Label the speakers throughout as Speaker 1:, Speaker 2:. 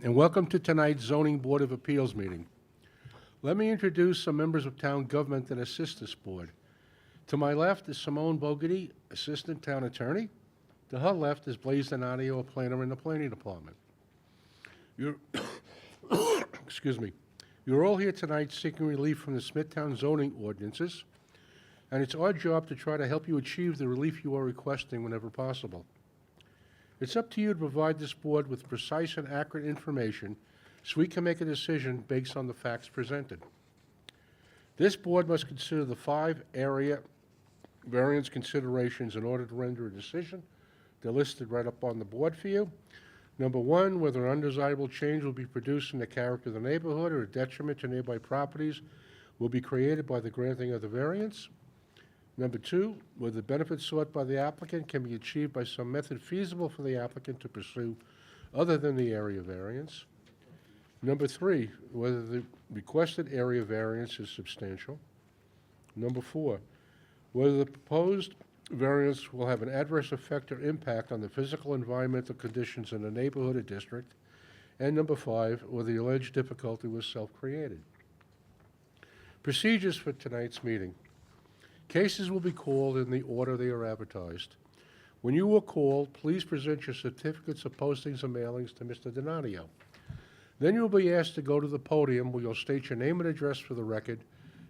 Speaker 1: and welcome to tonight's Zoning Board of Appeals meeting. Let me introduce some members of town government that assist this board. To my left is Simone Bogarty, Assistant Town Attorney. To her left is Blaise Donadio, a planner in the Planning Department. You're, excuse me. You're all here tonight seeking relief from the Smithtown zoning ordinances, and it's our job to try to help you achieve the relief you are requesting whenever possible. It's up to you to provide this board with precise and accurate information so we can make a decision based on the facts presented. This board must consider the 5 area variance considerations in order to render a decision. They're listed right up on the board for you. Number 1, whether an undesirable change will be produced in the character of the neighborhood or a detriment to nearby properties will be created by the granting of the variance. Number 2, whether the benefits sought by the applicant can be achieved by some method feasible for the applicant to pursue other than the area variance. Number 3, whether the requested area variance is substantial. Number 4, whether the proposed variance will have an adverse effect or impact on the physical and environmental conditions in the neighborhood or district. And number 5, whether the alleged difficulty was self-created. Procedures for tonight's meeting. Cases will be called in the order they are advertised. When you are called, please present your certificates of postings and mailings to Mr. Donadio. Then you will be asked to go to the podium where you'll state your name and address for the record,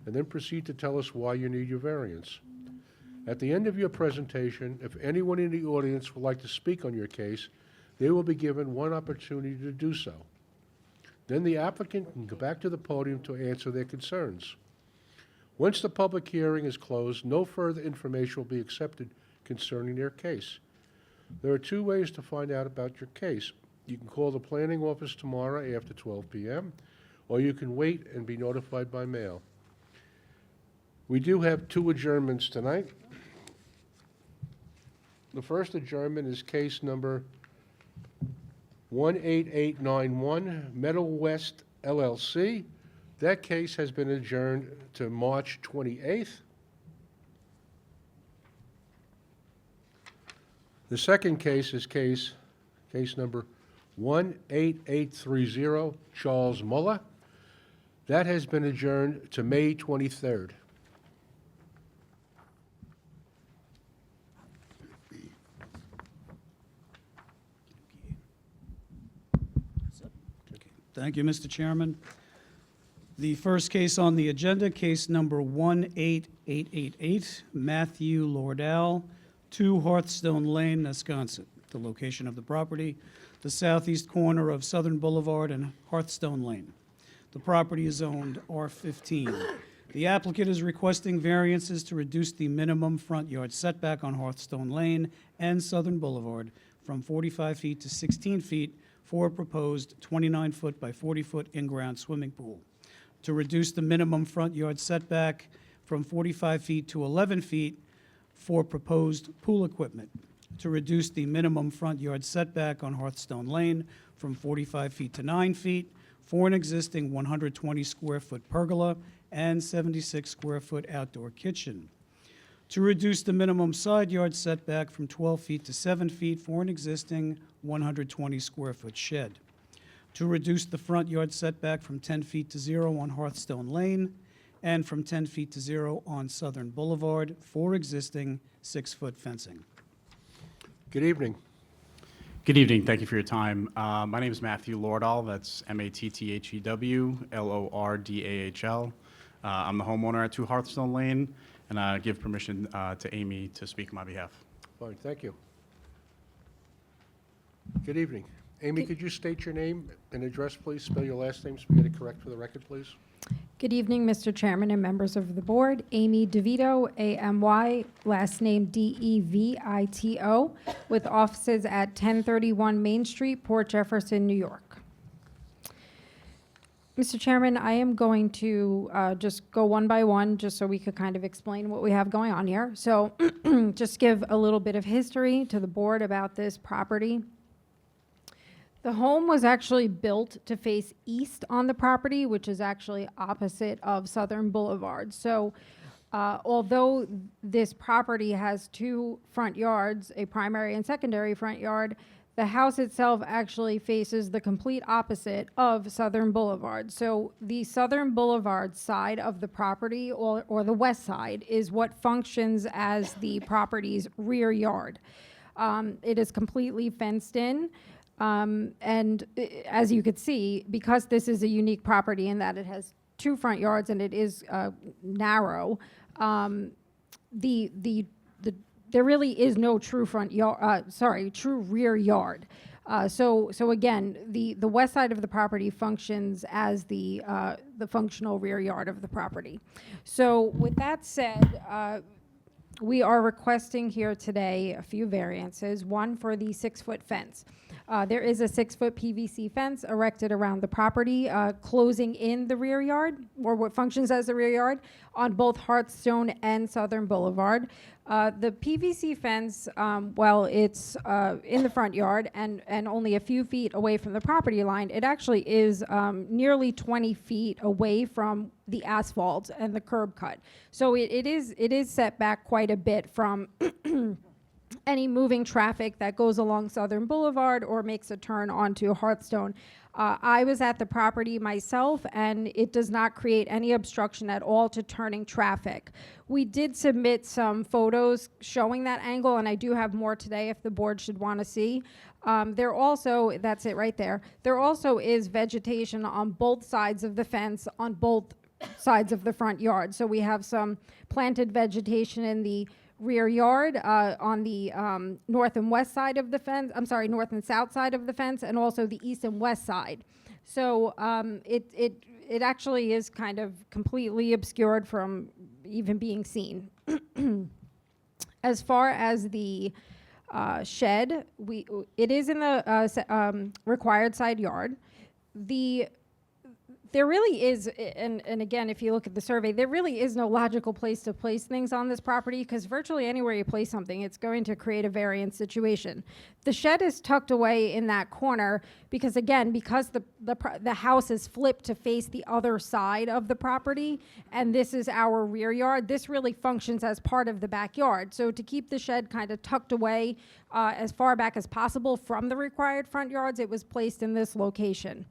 Speaker 1: and then proceed to tell us why you need your variance. At the end of your presentation, if anyone in the audience would like to speak on your case, they will be given one opportunity to do so. Then the applicant can go back to the podium to answer their concerns. Once the public hearing is closed, no further information will be accepted concerning their case. There are 2 ways to find out about your case. You can call the planning office tomorrow after 12 p.m., or you can wait and be notified by mail. We do have 2 adjournments tonight. The first adjournment is case number 18891, Meadow West LLC. That case has been adjourned to March 28th. The second case is case number 18830, Charles Muller. That has been adjourned to May 23rd.
Speaker 2: Thank you, Mr. Chairman. The first case on the agenda, case number 18888, Matthew Lordell, 2 Hearthstone Lane, Nesconset. The location of the property, the southeast corner of Southern Boulevard and Hearthstone Lane. The property is zoned R15. The applicant is requesting variances to reduce the minimum front yard setback on Hearthstone Lane and Southern Boulevard from 45 feet to 16 feet for a proposed 29-foot by 40-foot in-ground swimming pool, to reduce the minimum front yard setback from 45 feet to 11 feet for proposed pool equipment, to reduce the minimum front yard setback on Hearthstone Lane from 45 feet to 9 feet for an existing 120-square-foot pergola and 76-square-foot outdoor kitchen, to reduce the minimum side yard setback from 12 feet to 7 feet for an existing 120-square-foot shed, to reduce the front yard setback from 10 feet to 0 on Hearthstone Lane and from 10 feet to 0 on Southern Boulevard for existing 6-foot fencing.
Speaker 1: Good evening.
Speaker 3: Good evening. Thank you for your time. My name is Matthew Lordahl. That's Matthew Lordahl. I'm the homeowner at 2 Hearthstone Lane, and I give permission to Amy to speak on my behalf.
Speaker 1: Fine, thank you. Good evening. Amy, could you state your name and address, please? Spell your last name so we get it correct for the record, please.
Speaker 4: Good evening, Mr. Chairman and members of the board. Amy DeVito, A-M-Y, last name D-E-V-I-T-O, with offices at 1031 Main Street, Port Jefferson, New York. Mr. Chairman, I am going to just go one by one, just so we could kind of explain what we have going on here. So just give a little bit of history to the board about this property. The home was actually built to face east on the property, which is actually opposite of Southern Boulevard. So although this property has 2 front yards, a primary and secondary front yard, The house itself actually faces the complete opposite of Southern Boulevard. So the Southern Boulevard side of the property, or the west side, is what functions as the property's rear yard. It is completely fenced in. As you could see, because this is a unique property in that it has two front yards and it is narrow, there really is no true true rear yard. So again, the west side of the property functions as the functional rear yard of the property. So with that said, we are requesting here today a few variances. One for the 6-foot fence. There is a 6-foot PVC fence erected around the property, closing in the rear yard, or what functions as the rear yard, on both Hearthstone and Southern Boulevard. The PVC fence, while it's in the front yard and only a few feet away from the property line, it actually is nearly 20 feet away from the asphalt and the curb cut. So it is set back quite a bit from any moving traffic that goes along Southern Boulevard or makes a turn onto Hearthstone. I was at the property myself, and it does not create any obstruction at all to turning traffic. We did submit some photos showing that angle, and I do have more today if the board should want to see. There also, that's it right there, there also is vegetation on both sides of the fence, on both sides of the front yard. So we have some planted vegetation in the rear yard on the north and west side of the fence, north and south side of the fence, and also the east and west side. So it actually is kind of completely obscured from even being seen. As far as the shed, it is in the required side yard. There really is, and again, if you look at the survey, there really is no logical place to place things on this property, because virtually anywhere you place something, it's going to create a variance situation. The shed is tucked away in that corner because, again, because the house is flipped to face the other side of the property, and this is our rear yard, this really functions as part of the backyard. So to keep the shed kind of tucked away as far back as possible from the required front yards, it was placed in this location.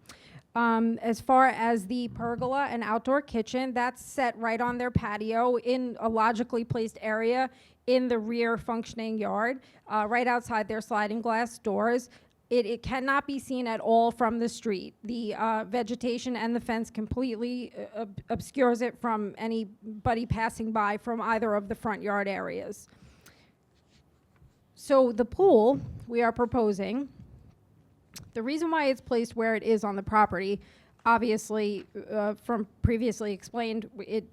Speaker 4: As far as the pergola and outdoor kitchen, that's set right on their patio in a logically placed area in the rear functioning yard, right outside their sliding glass doors. It cannot be seen at all from the street. The vegetation and the fence completely obscures it from anybody passing by from either of the front yard areas. So the pool we are proposing, the reason why it's placed where it is on the property, obviously, from previously explained,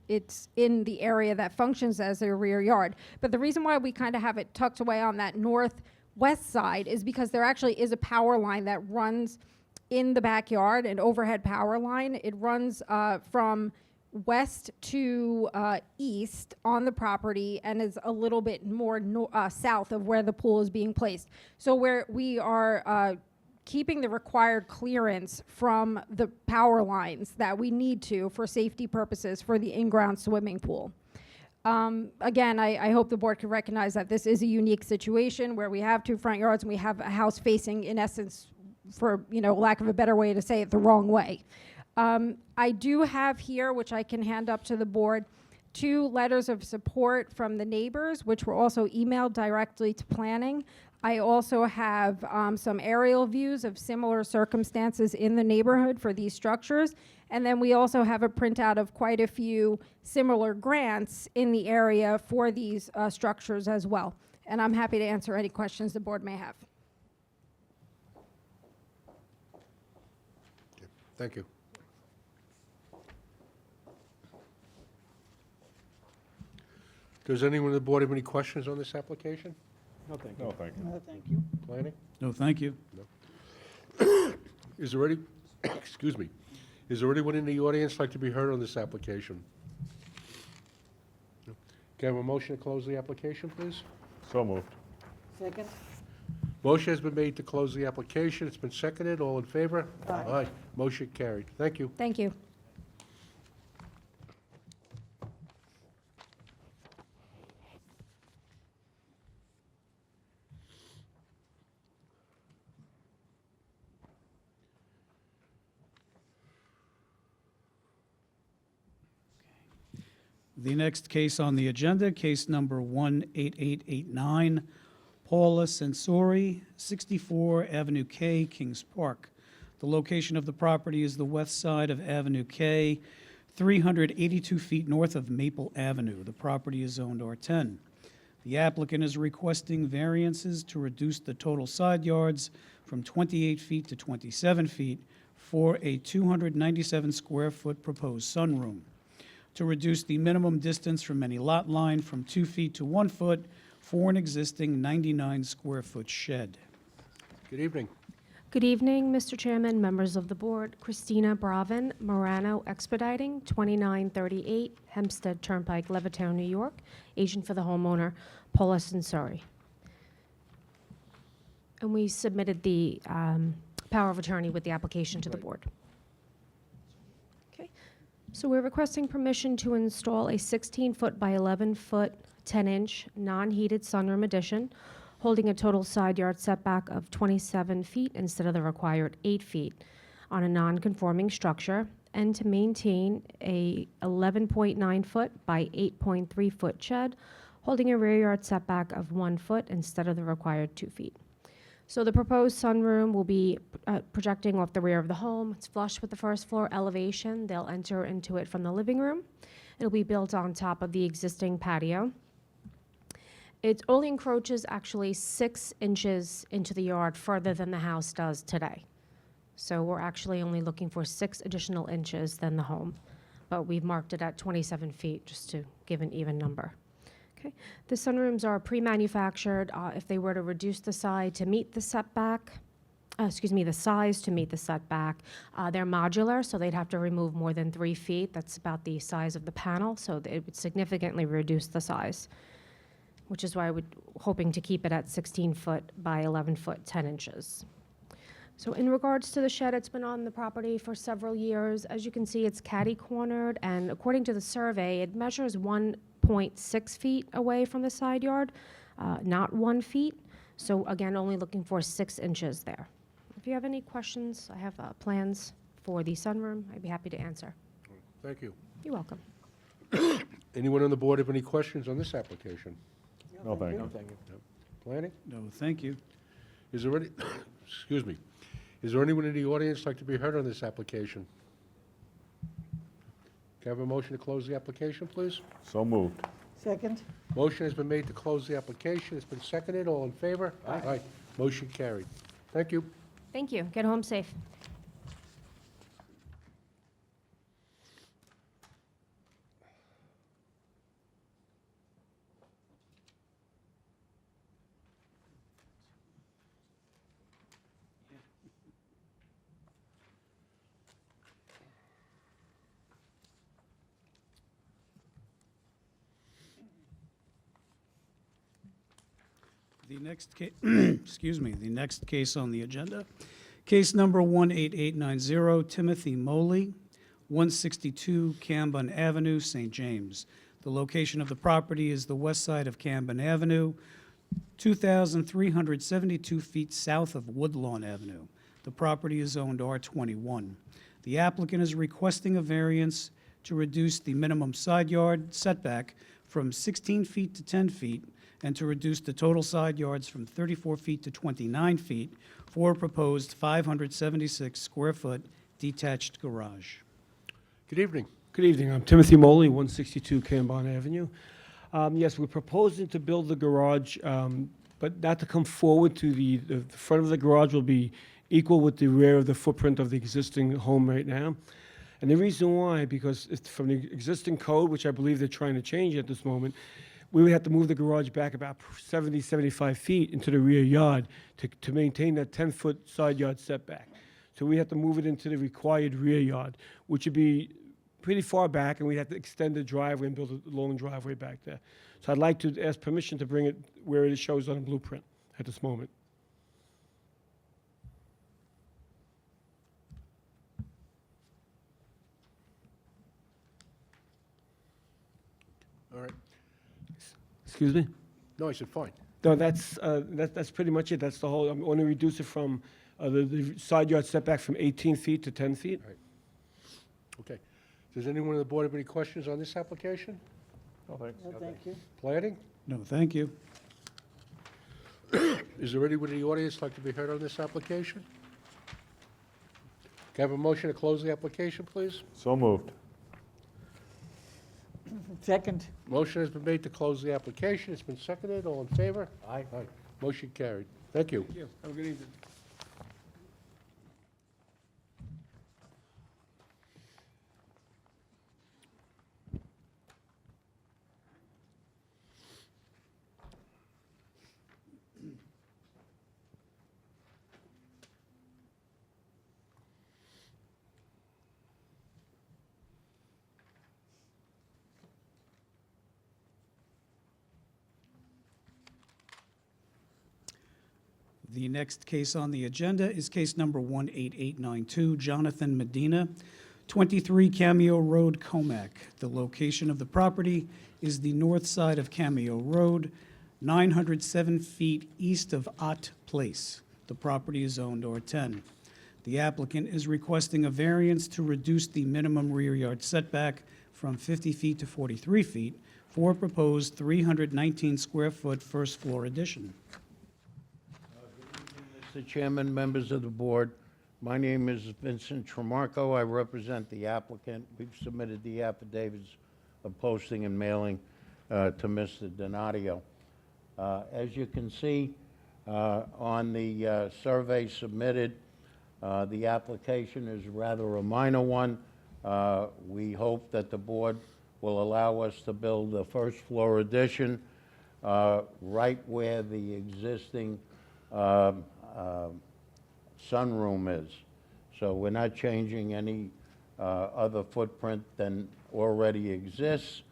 Speaker 4: it's in the area that functions as a rear yard. But the reason why we kind of have it tucked away on that northwest side is because there actually is a power line that runs in the backyard, an overhead power line. It runs from west to east on the property and is a little bit more south of where the pool is being placed. So where we are keeping the required clearance from the power lines that we need to for safety purposes for the in-ground swimming pool. Again, I hope the board can recognize that this is a unique situation where we have two front yards and we have a house facing, in essence, for lack of a better way to say it, the wrong way. I do have here, which I can hand up to the board, 2 letters of support from the neighbors, which were also emailed directly to planning. I also have some aerial views of similar circumstances in the neighborhood for these structures. And then we also have a printout of quite a few similar grants in the area for these structures as well. And I'm happy to answer any questions the board may have.
Speaker 1: Thank you. Does anyone on the board have any questions on this application?
Speaker 5: No, thank you.
Speaker 2: Thank you.
Speaker 1: Planning?
Speaker 2: No, thank you.
Speaker 1: Is there any, excuse me, is there anyone in the audience like to be heard on this application? No. Can I have a motion to close the application, please?
Speaker 5: So moved.
Speaker 6: Second?
Speaker 1: Motion has been made to close the application. It's been seconded. All in favor?
Speaker 6: Aye.
Speaker 1: Motion carried. Thank you.
Speaker 4: Thank you.
Speaker 2: The next case on the agenda, case number 18889, Paula Sensori, 64 Avenue K, Kings Park. The location of the property is the west side of Avenue K, 382 feet north of Maple Avenue. The property is zoned R10. The applicant is requesting variances to reduce the total side yards from 28 feet to 27 feet for a 297-square-foot proposed sunroom, to reduce the minimum distance from any lot line from 2 feet to 1 foot for an existing 99-square-foot shed.
Speaker 1: Good evening.
Speaker 5: Good evening, Mr. Chairman, members of the board. Christina Bravin, Morano Expediting, 2938 Hempstead Turnpike, Levittown, New York. Agent for the homeowner, Paula Sensori. And we submitted the power of attorney with the application to the board. Okay, so we're requesting permission to install a 16-foot by 11-foot, 10-inch, non-heated sunroom addition, holding a total side yard setback of 27 feet instead of the required 8 feet on a non-conforming structure, and to maintain a 11.9-foot by 8.3-foot shed, holding a rear yard setback of 1 foot instead of the required 2 feet. So the proposed sunroom will be projecting off the rear of the home. It's flush with the first floor elevation. They'll enter into it from the living room. It'll be built on top of the existing patio. It only encroaches actually 6 inches into the yard further than the house does today. So we're actually only looking for 6 additional inches than the home. But we've marked it at 27 feet just to give an even number. Okay. The sunrooms are pre-manufactured. If they were to reduce the size to meet the setback, the size to meet the setback, they're modular, so they'd have to remove more than 3 feet. That's about the size of the panel, so it would significantly reduce the size, which is why we're hoping to keep it at 16-foot by 11-foot, 10 inches. So in regards to the shed, it's been on the property for several years. As you can see, it's catty-cornered, and according to the survey, it measures 1.6 feet away from the side yard, not 1 feet. So again, only looking for 6 inches there. If you have any questions, I have plans for the sunroom. I'd be happy to answer.
Speaker 1: Thank you.
Speaker 5: You're welcome.
Speaker 1: Anyone on the board have any questions on this application?
Speaker 6: No, thank you.
Speaker 1: Planning?
Speaker 2: No, thank you.
Speaker 1: Is there any, excuse me, is there anyone in the audience like to be heard on this application? Can I have a motion to close the application, please?
Speaker 6: So moved.
Speaker 7: Second?
Speaker 1: Motion has been made to close the application. It's been seconded. All in favor? Aye. Motion carried. Thank you.
Speaker 5: Thank you. Get home safe.
Speaker 2: The next the next case on the agenda, case number 18890, Timothy Moley, 162 Camden Avenue, St. James. The location of the property is the west side of Camden Avenue, 2,372 feet south of Woodlawn Avenue. The property is zoned R21. The applicant is requesting a variance to reduce the minimum side yard setback from 16 feet to 10 feet and to reduce the total side yards from 34 feet to 29 feet for a proposed 576-square-foot detached garage.
Speaker 1: Good evening.
Speaker 8: Good evening. I'm Timothy Moley, 162 Cambon Avenue. Yes, we're proposing to build the garage, but not to come forward to the front of the garage will be equal with the rear of the footprint of the existing home right now. And the reason why, because it's from the existing code, which I believe they're trying to change at this moment, we would have to move the garage back about 70, 75 feet into the rear yard to maintain that 10-foot side yard setback. So we have to move it into the required rear yard, which would be pretty far back, and we have to extend the driveway and build a long driveway back there. So I'd like to ask permission to bring it where it shows on the blueprint at this moment.
Speaker 1: All right.
Speaker 8: Excuse me?
Speaker 1: No, I said fine.
Speaker 8: No, that's pretty much it. That's the whole, I'm going to reduce it from the side yard setback from 18 feet to 10 feet.
Speaker 1: Okay. Does anyone on the board have any questions on this application?
Speaker 6: No, thanks.
Speaker 7: No, thank you.
Speaker 1: Planning?
Speaker 2: No, thank you.
Speaker 1: Is there anyone in the audience like to be heard on this application? Can I have a motion to close the application, please?
Speaker 6: So moved.
Speaker 7: Second.
Speaker 1: Motion has been made to close the application. It's been seconded. All in favor? Aye. Motion carried. Thank you.
Speaker 8: Thank you. Have a good evening.
Speaker 2: The next case on the agenda is case number 18892, Jonathan Medina, 23 Cameo Road, Comac. The location of the property is the north side of Cameo Road, 907 feet east of Ott Place. The property is zoned R10. The applicant is requesting a variance to reduce the minimum rear yard setback from 50 feet to 43 feet for a proposed 319 square foot first floor addition.
Speaker 9: Mr. Chairman, members of the board, my name is Vincent Tremarco. I represent the applicant. We've submitted the affidavits of posting and mailing to Mr. Donadio. As you can see on the survey submitted, the application is rather a minor one. We hope that the board will allow us to build a first floor addition right where the existing sunroom is. So we're not changing any other footprint than already exists.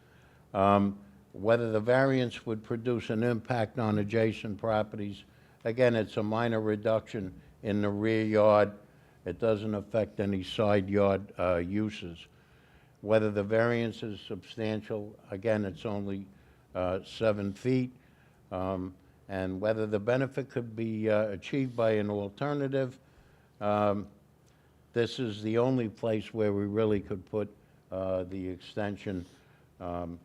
Speaker 9: Whether the variance would produce an impact on adjacent properties, again, it's a minor reduction in the rear yard. It doesn't affect any side yard uses. Whether the variance is substantial, again, it's only 7 feet. And whether the benefit could be achieved by an alternative, this is the only place where we really could put the extension of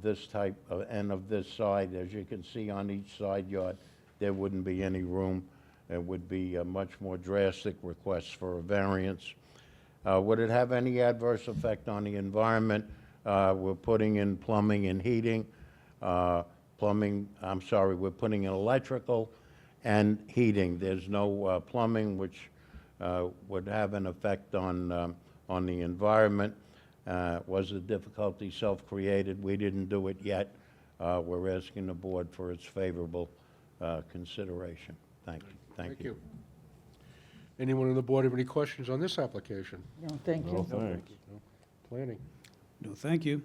Speaker 9: this type and of this side. As you can see on each side yard, there wouldn't be any room. It would be a much more drastic request for a variance. Would it have any adverse effect on the environment? We're putting in plumbing and heating. We're putting in electrical and heating. There's no plumbing, which would have an effect on the environment. Was the difficulty self-created? We didn't do it yet. We're asking the board for its favorable consideration. Thank you.
Speaker 1: Thank you. Anyone on the board have any questions on this application?
Speaker 7: No, thank
Speaker 6: No,
Speaker 7: you.
Speaker 6: thanks.
Speaker 1: Planning.
Speaker 2: No, thank you.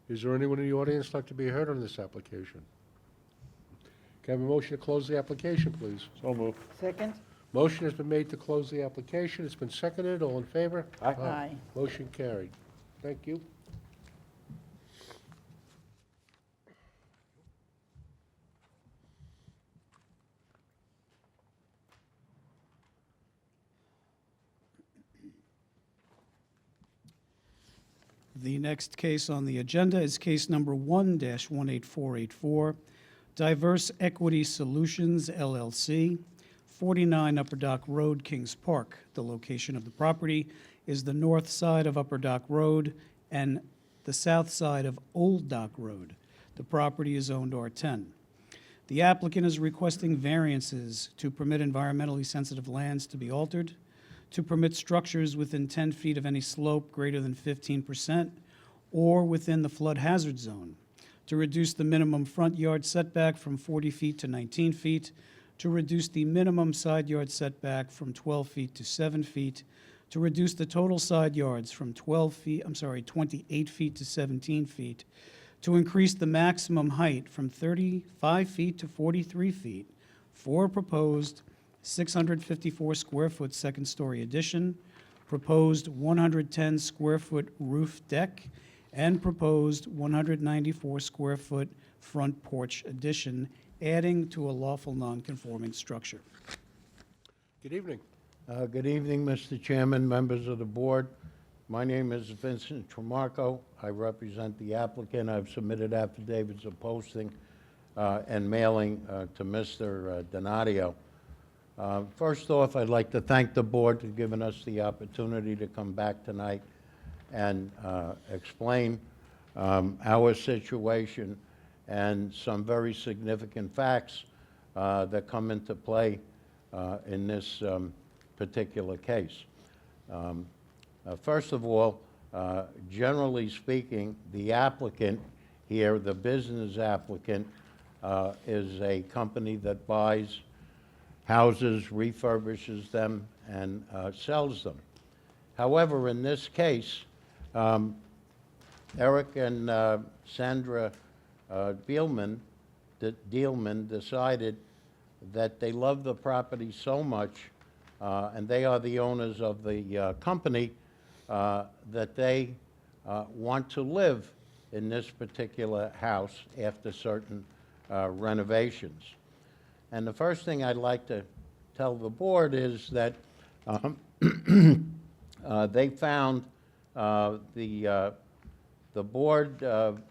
Speaker 1: Is there anyone in the audience like to be heard on this application? Can I have a motion to close the application, please?
Speaker 6: So moved.
Speaker 7: Second.
Speaker 1: Motion has been made to close the application. It's been seconded. All in favor?
Speaker 7: Aye.
Speaker 1: Motion carried. Thank you.
Speaker 2: The next case on the agenda is case number 1-18484, Diverse Equity Solutions LLC, 49 Upper Dock Road, Kings Park. The location of the property is the north side of Upper Dock Road and the south side of Old Dock Road. The property is owned R10. The applicant is requesting variances to permit environmentally sensitive lands to be altered, to permit structures within 10 feet of any slope greater than 15% or within the flood hazard zone, to reduce the minimum front yard setback from 40 feet to 19 feet, to reduce the minimum side yard setback from 12 feet to 7 feet, to reduce the total side yards from 28 feet to 17 feet, to increase the maximum height from 35 feet to 43 feet for a proposed 654 square foot second story addition, proposed 110 square foot roof deck, and proposed 194 square foot front porch addition, adding to a lawful non-conforming structure.
Speaker 1: Good evening.
Speaker 9: Good evening, Mr. Chairman, members of the board. My name is Vincent Tramarko. I represent the applicant. I've submitted affidavits of posting and mailing to Mr. Donadio. First off, I'd like to thank the board for giving us the opportunity to come back tonight and explain our situation and some very significant facts that come into play in this particular case. First of all, generally speaking, the applicant here, the business applicant, is a company that buys houses, refurbishes them, and sells them. However, in this case, Eric and Sandra Dealman decided that they love the property so much, and they are the owners of the company, that they want to live in this particular house after certain renovations. And the first thing I'd like to tell the board is that they found the board of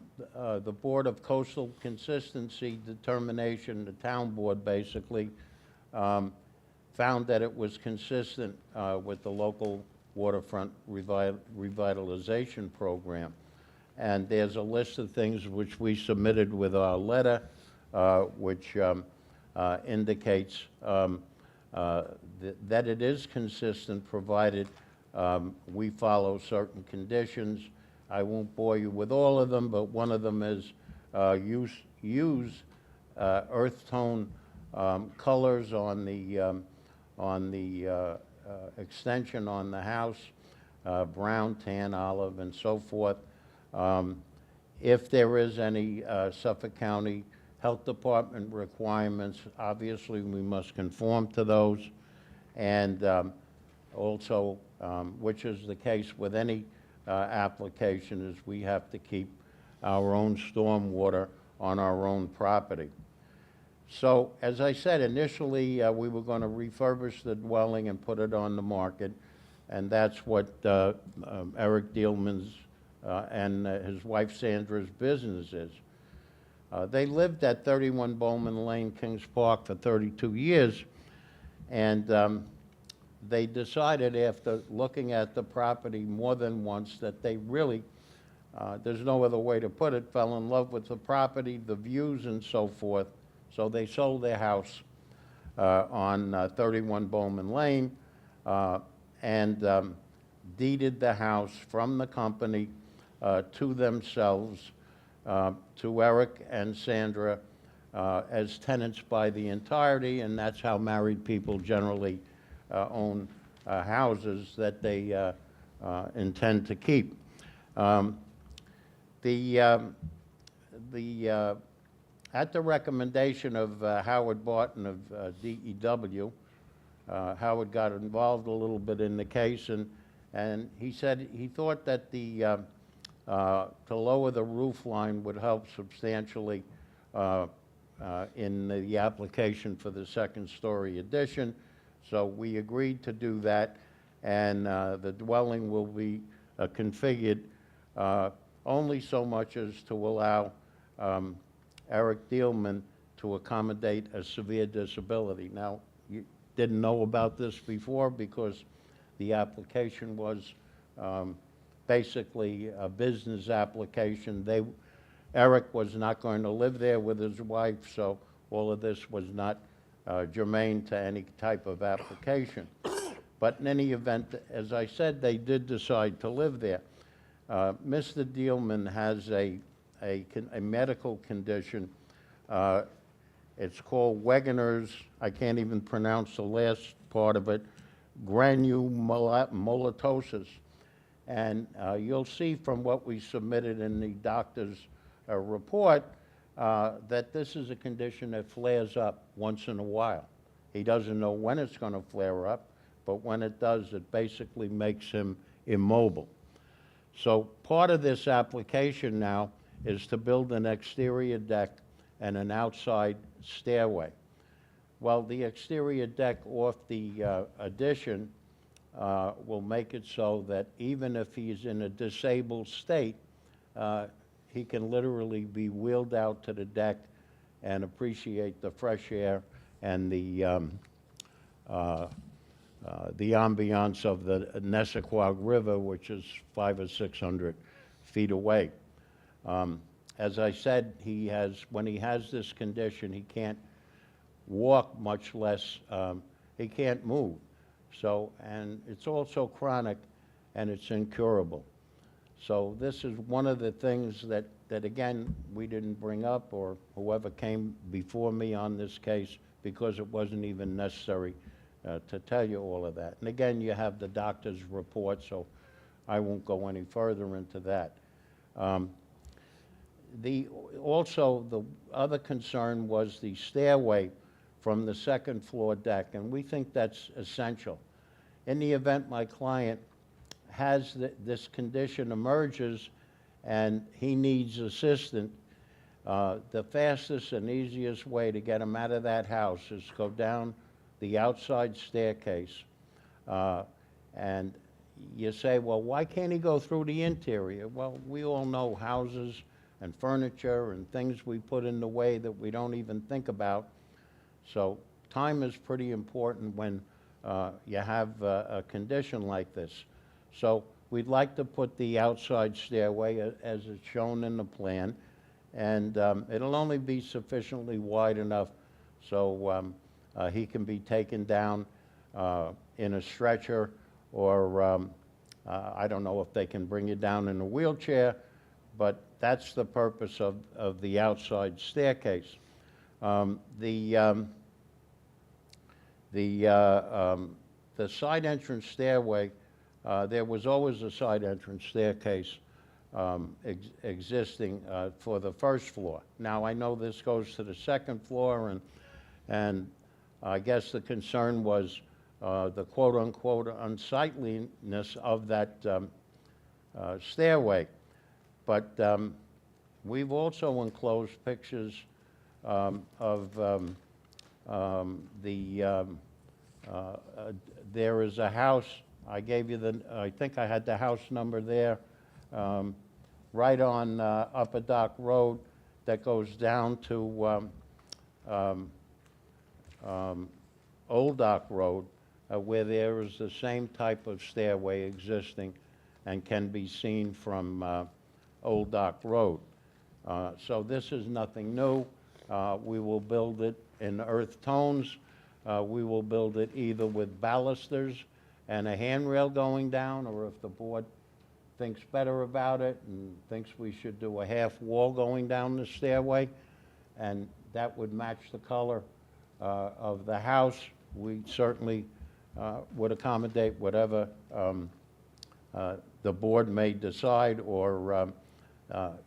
Speaker 9: Coastal Consistency Determination, the town board basically, found that it was consistent with the local waterfront revitalization program. And there's a list of things which we submitted with our letter, which indicates that it is consistent, provided we follow certain conditions. I won't bore you with all of them, but one of them is use earth tone colors on the extension on the house, brown, tan, olive, and so forth. If there is any Suffolk County Health Department requirements, obviously we must conform to those. And also, which is the case with any application, is we have to keep our own stormwater on our own property. So, as I said, initially we were going to refurbish the dwelling and put it on the market, and that's what Eric Dealman's and his wife Sandra's business is. They lived at 31 Bowman Lane, Kings Park, for 32 years, and they decided, after looking at the property more than once, that they really, there's no other way to put it, fell in love with the property, the views, and so forth. So they sold their house on 31 Bowman Lane and deeded the house from the company to themselves, to Eric and Sandra, as tenants by the entirety, and that's how married people generally own houses that they intend to keep. At the recommendation of Howard Barton of DEW, Howard got involved a little bit in the case, and he said he thought that to lower the roof line would help substantially in the application for the second-story addition. So we agreed to do that, and the dwelling will be configured only so much as to allow Eric Dealman to accommodate a severe disability. Now, you didn't know about this before because the application was basically a business application. Eric was not going to live there with his wife, so all of this was not germane to any type of application. But in any event, as I said, they did decide to live there. Mr. Dealman has a medical condition. It's called Wegener's, I can't even pronounce the last part of it, granulomatosis. And you'll see from what we submitted in the doctor's report that this is a condition that flares up once in a while. He doesn't know when it's going to flare up, but when it does, it basically makes him immobile. So part of this application now is to build an exterior deck and an outside stairway. Well, the exterior deck off the addition will make it so that even if he's in a disabled state, he can literally be wheeled out to the deck and appreciate the fresh air and the ambiance of the Nessequag River, which is 500 or 600 feet away. As I said, when he has this condition, he can't walk, much less, he can't move. So, and it's also chronic, and it's incurable. So this is one of the things that again, we didn't bring up, or whoever came before me on this case, because it wasn't even necessary to tell you all of that. And again, you have the doctor's report, so I won't go any further into that. Also, the other concern was the stairway from the second floor deck, and we think that's essential. In the event my client has this condition emerges and he needs assistance, the fastest and easiest way to get him out of that house is go down the outside staircase. And you say, well, why can't he go through the interior? Well, we all know houses and furniture and things we put in the way that we don't even think about. So time is pretty important when you have a condition like this. So we'd like to put the outside stairway as it's shown in the plan, and it'll only be sufficiently wide enough so he can be taken down in a stretcher, or I don't know if they can bring you down in a wheelchair, but that's the purpose of the outside staircase. The side entrance stairway, there was always a side entrance staircase existing for the first floor. Now, I know this goes to the second floor, and I guess the concern was the quote-unquote unsightliness of that stairway. But we've also enclosed pictures of there is a house, I gave you I think I had the house number there, right on Upper Dock Road that goes down to Old Dock Road, where there is the same type of stairway existing and can be seen from Old Dock Road. So this is nothing new. We will build it in earth tones. We will build it either with balusters and a handrail going down, or if the board thinks better about it and thinks we should do a half wall going down the stairway, and that would match the color of the house, we certainly would accommodate whatever the board may decide, or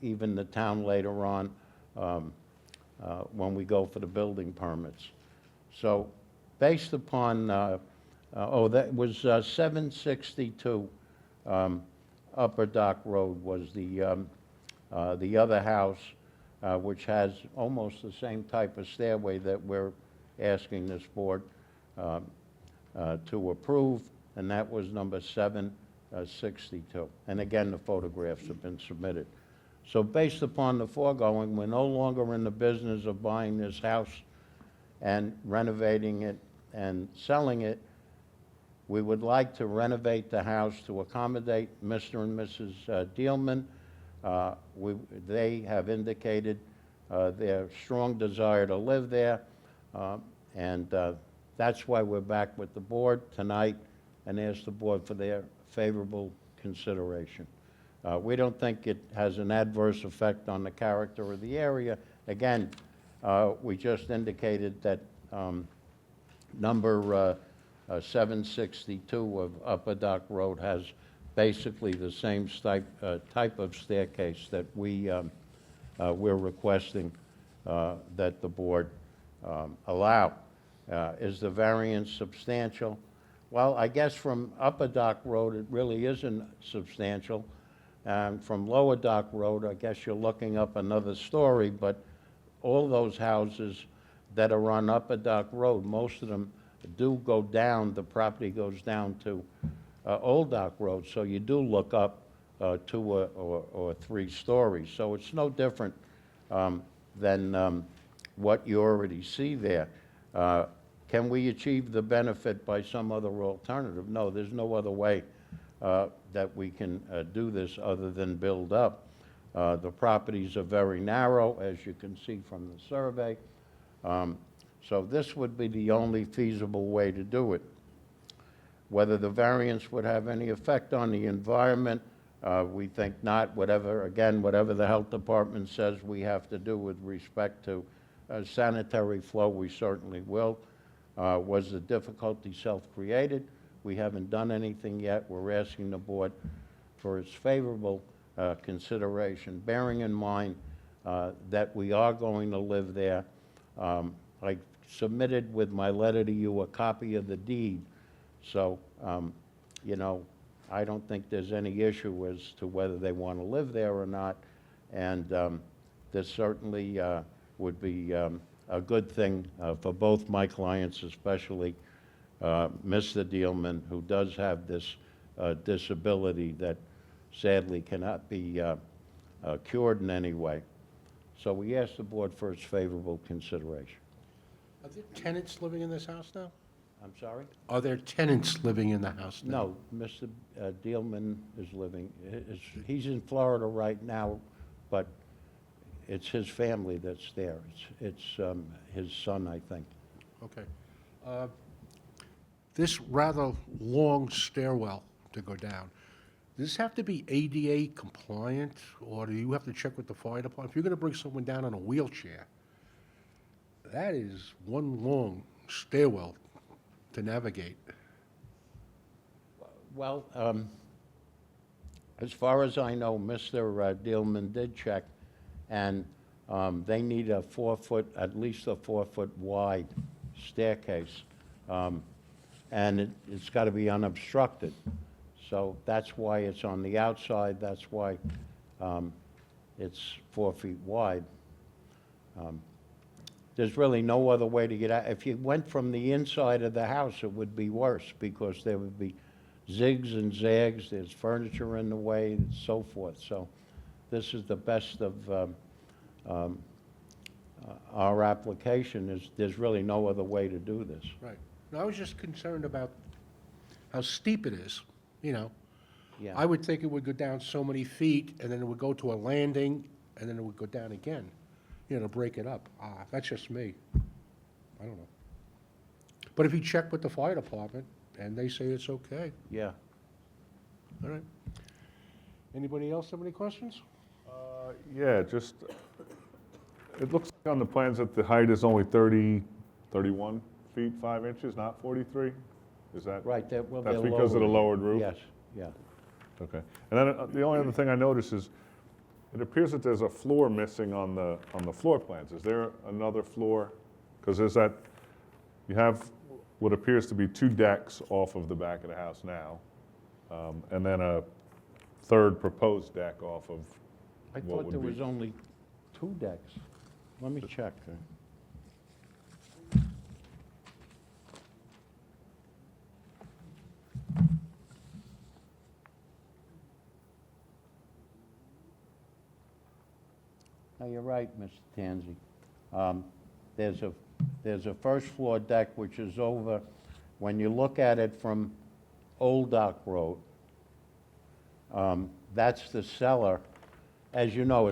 Speaker 9: even the town later on when we go for the building permits. So based upon, that was 762 Upper Dock Road was the other house, which has almost the same type of stairway that we're asking this board to approve, and that was number 762. And again, the photographs have been submitted. So based upon the foregoing, we're no longer in the business of buying this house and renovating it and selling it. We would like to renovate the house to accommodate Mr. and Mrs. Dealman. They have indicated their strong desire to live there, and that's why we're back with the board tonight and ask the board for their favorable consideration. We don't think it has an adverse effect on the character of the area. Again, we just indicated that number 762 of Upper Dock Road has basically the same type of staircase that we're requesting that the board allow. Is the variance substantial? Well, I guess from Upper Dock Road, it really isn't substantial. From Lower Dock Road, I guess you're looking up another story, but all those houses that are on Upper Dock Road, most of them do go down, the property goes down to Old Dock Road, so you do look up 2 or 3 stories. So it's no different than what you already see there. Can we achieve the benefit by some other alternative? No, there's no other way that we can do this other than build up. The properties are very narrow, as you can see from the survey. So this would be the only feasible way to do it. Whether the variance would have any effect on the environment, we think not. Whatever the health department says we have to do with respect to sanitary flow, we certainly will. Was the difficulty self-created? We haven't done anything yet. We're asking the board for its favorable consideration, bearing in mind that we are going to live there. I submitted with my letter to you a copy of the deed. So, you know, I don't think there's any issue as to whether they want to live there or not. And this certainly would be a good thing for both my clients, especially Mr. Dealman, who does have this disability that sadly cannot be cured in any way. So we ask the board for its favorable consideration.
Speaker 1: Are there tenants living in this house now?
Speaker 9: I'm sorry?
Speaker 1: Are there tenants living in the house now?
Speaker 9: No, Mr. Dealman is living, he's in Florida right now, but it's his family that's there. It's his son, I think.
Speaker 1: Okay. This rather long stairwell to go down, does this have to be ADA compliant, or do you have to check with the fire department? If you're gonna bring someone down on a wheelchair, that is one long stairwell to navigate.
Speaker 9: Well, as far as I know, Mr. Dealman did check, and they need a 4-foot, at least a 4-foot wide staircase. And it's got to be unobstructed. So that's why it's on the outside, that's why it's 4 feet wide. There's really no other way to get out. If you went from the inside of the house, it would be worse, because there would be zigs and zags, there's furniture in the way, and so forth. So this is the best of our application. There's really no other way to do this.
Speaker 1: Right. No, I was just concerned about how steep it is, you know?
Speaker 9: Yeah.
Speaker 1: I would think it would go down so many feet, and then it would go to a landing, and then it would go down again, you know, to break it up. That's just me. I don't know. But if you check with the fire department, and they say it's okay,
Speaker 9: Yeah.
Speaker 1: all right. Anybody else have any questions?
Speaker 6: Yeah, just, it looks like on the plans that the height is only 31 feet, 5 inches, not 43? Is that?
Speaker 9: Right, they're
Speaker 6: That's because of the lowered roof?
Speaker 9: Yes, yeah.
Speaker 6: Okay. And then the only other thing I noticed is, it appears that there's a floor missing on the floor plans. Is there another floor? Because there's that, you have what appears to be 2 decks off of the back of the house now, and then a third proposed deck off of
Speaker 9: I
Speaker 6: what
Speaker 9: thought
Speaker 6: would
Speaker 9: there
Speaker 6: be.
Speaker 9: was only 2 decks. Let me check. No, you're right, Mr. Tanzi. There's a first floor deck which is over, when you look at it from Old Dock Road, that's the cellar. As you know,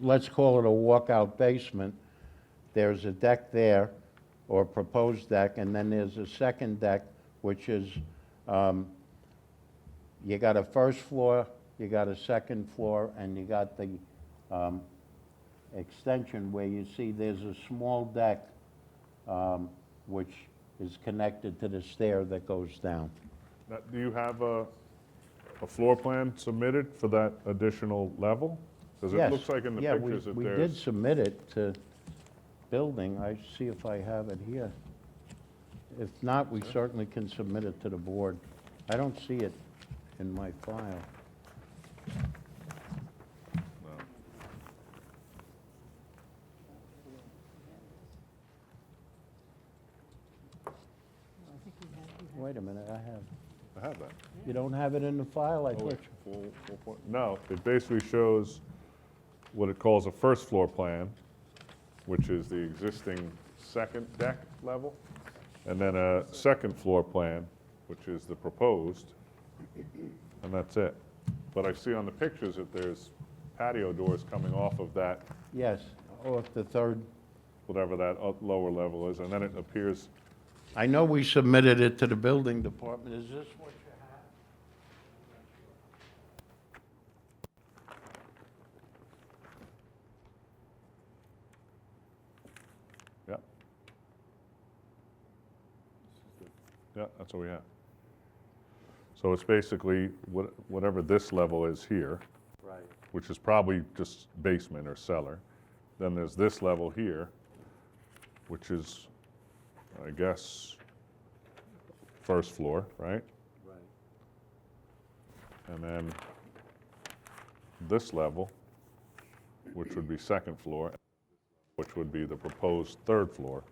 Speaker 9: let's call it a walkout basement. There's a deck there, or proposed deck, and then there's a second deck, which is, you got a first floor, you got a second floor, and you got the extension where you see there's a small deck, which is connected to the stair that goes down.
Speaker 6: Now, do you have a floor plan submitted for that additional level? Because it
Speaker 9: Yes.
Speaker 6: looks like in the
Speaker 9: Yeah,
Speaker 6: pictures that
Speaker 9: we did
Speaker 6: there's,
Speaker 9: submit it to building. I see if I have it here. If not, we certainly can submit it to the board. I don't see it in my file. Wait a minute, I have.
Speaker 6: I have that.
Speaker 9: You don't have it in the file, I thought you...
Speaker 6: No, it basically shows what it calls a first floor plan, which is the existing second deck level, and then a second floor plan, which is the proposed, and that's it. But I see on the pictures that there's patio doors coming off of that,
Speaker 9: Yes, off the third.
Speaker 6: whatever that lower level is, and then it appears,
Speaker 9: I know we submitted it to the building department. Is this what you have?
Speaker 6: yeah. Yeah, that's what we have. So it's basically whatever this level is here,
Speaker 9: Right.
Speaker 6: which is probably just basement or cellar. Then there's this level here, which is, I guess, first floor, right?
Speaker 9: Right.
Speaker 6: And then this level, which would be second floor, which would be the proposed third floor.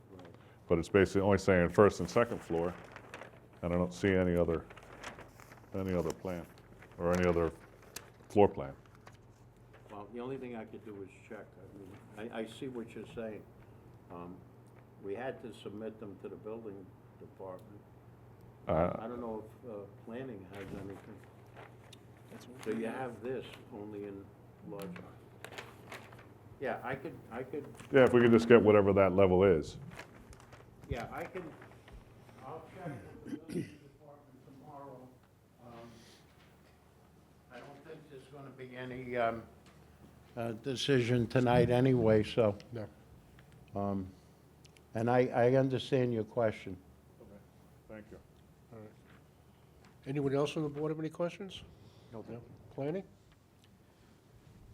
Speaker 6: But it's basically only saying first and second floor, and I don't see any other plan, or any other floor plan.
Speaker 9: Well, the only thing I could do is check. I mean, I see what you're saying. We had to submit them to the building department. I don't know if planning has anything. So you have this only in large. Yeah, I could,
Speaker 6: Yeah, if we could just get whatever that level is.
Speaker 9: yeah, I'll check with the building department tomorrow. I don't think there's gonna be any, decision tonight anyway, so.
Speaker 1: No.
Speaker 9: And I understand your question.
Speaker 6: Thank you.
Speaker 1: Anyone else on the board have any questions? No. Planning?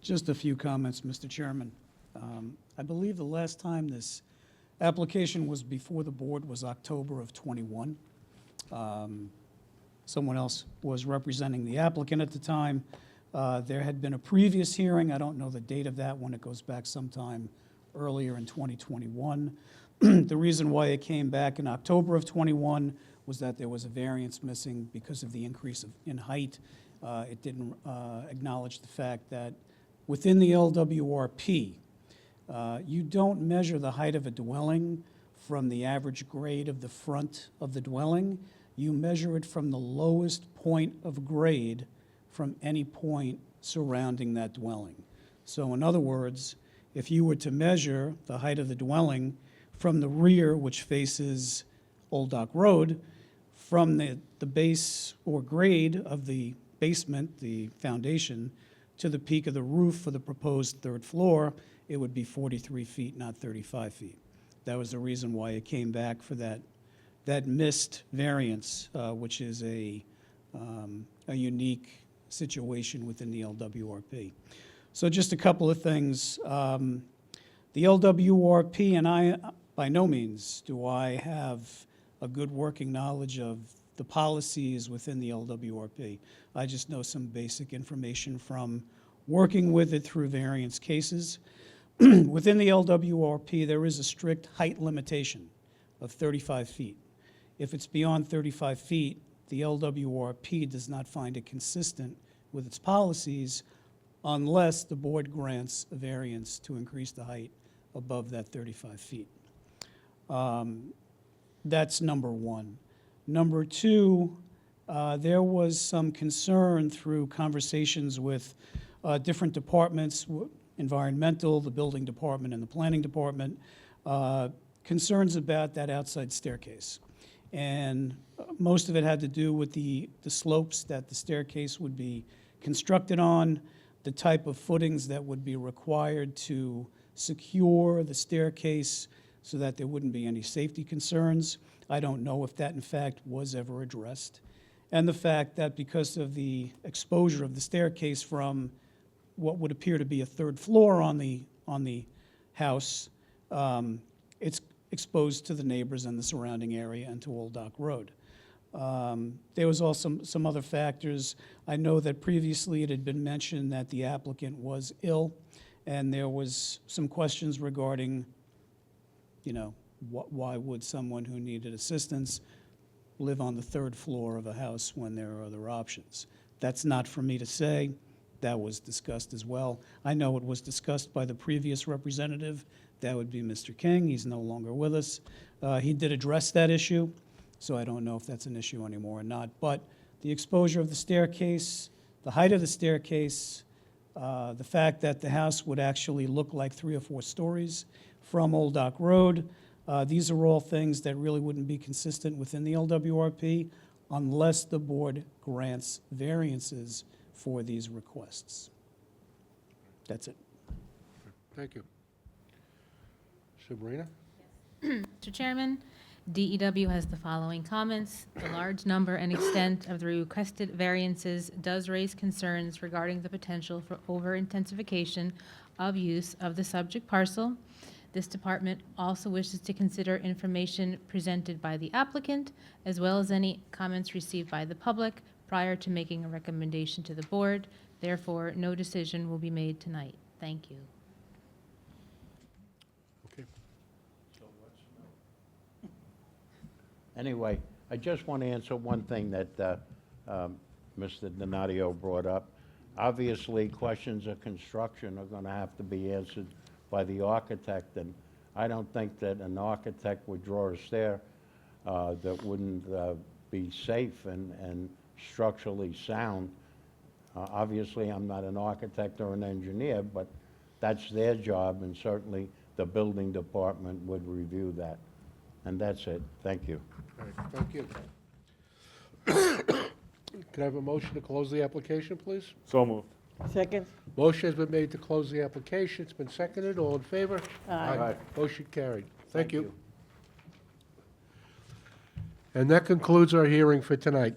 Speaker 2: Just a few comments, Mr. Chairman. I believe the last time this application was before the board was October of '21. Someone else was representing the applicant at the time. There had been a previous hearing. I don't know the date of that one. It goes back sometime earlier in 2021. The reason why it came back in October of '21 was that there was a variance missing because of the increase in height. It didn't acknowledge the fact that within the LWRP, you don't measure the height of a dwelling from the average grade of the front of the dwelling. You measure it from the lowest point of grade from any point surrounding that dwelling. So in other words, if you were to measure the height of the dwelling from the rear, which faces Old Dock Road, from the base or grade of the basement, the foundation, to the peak of the roof for the proposed third floor, it would be 43 feet, not 35 feet. That was the reason why it came back for that missed variance, which is a unique situation within the LWRP. So just a couple of things. The LWRP, and I, by no means do I have a good working knowledge of the policies within the LWRP. I just know some basic information from working with it through various cases. Within the LWRP, there is a strict height limitation of 35 feet. If it's beyond 35 feet, the LWRP does not find it consistent with its policies unless the board grants a variance to increase the height above that 35 feet. That's number one. Number two, there was some concern through conversations with different departments, environmental, the building department, and the planning department, concerns about that outside staircase. And most of it had to do with the slopes that the staircase would be constructed on, the type of footings that would be required to secure the staircase so that there wouldn't be any safety concerns. I don't know if that in fact was ever addressed. And the fact that because of the exposure of the staircase from what would appear to be a third floor on the house, it's exposed to the neighbors and the surrounding area and to Old Dock Road. There was also some other factors. I know that previously it had been mentioned that the applicant was ill, and there was some questions regarding, why would someone who needed assistance live on the third floor of a house when there are other options. That's not for me to say. That was discussed as well. I know it was discussed by the previous representative. That would be Mr. King. He's no longer with us. He did address that issue, so I don't know if that's an issue anymore or not. But the exposure of the staircase, the height of the staircase, the fact that the house would actually look like 3 or 4 stories from Old Dock Road, these are all things that really wouldn't be consistent within the LWRP unless the board grants variances for these requests. That's it.
Speaker 1: Thank you. Sabrina?
Speaker 7: Mr. Chairman, DEW has the following comments. The large number and extent of the requested variances does raise concerns regarding the potential for over-intensification of use of the subject parcel. This department also wishes to consider information presented by the applicant, as well as any comments received by the public prior to making a recommendation to the board. Therefore, no decision will be made tonight. Thank you.
Speaker 1: Okay.
Speaker 9: Anyway, I just want to answer one thing that Mr. Donadio brought up. Obviously, questions of construction are going to have to be answered by the architect, and I don't think that an architect would draw a stair that wouldn't be safe and structurally sound. Obviously, I'm not an architect or an engineer, but that's their job, and certainly the building department would review that. And that's it. Thank you.
Speaker 1: All right, thank you. Can I have a motion to close the application, please?
Speaker 6: So moved.
Speaker 10: Second?
Speaker 1: Motion has been made to close the application. It's been seconded. All in favor?
Speaker 9: Aye.
Speaker 1: Motion carried. Thank you. And that concludes our hearing for tonight.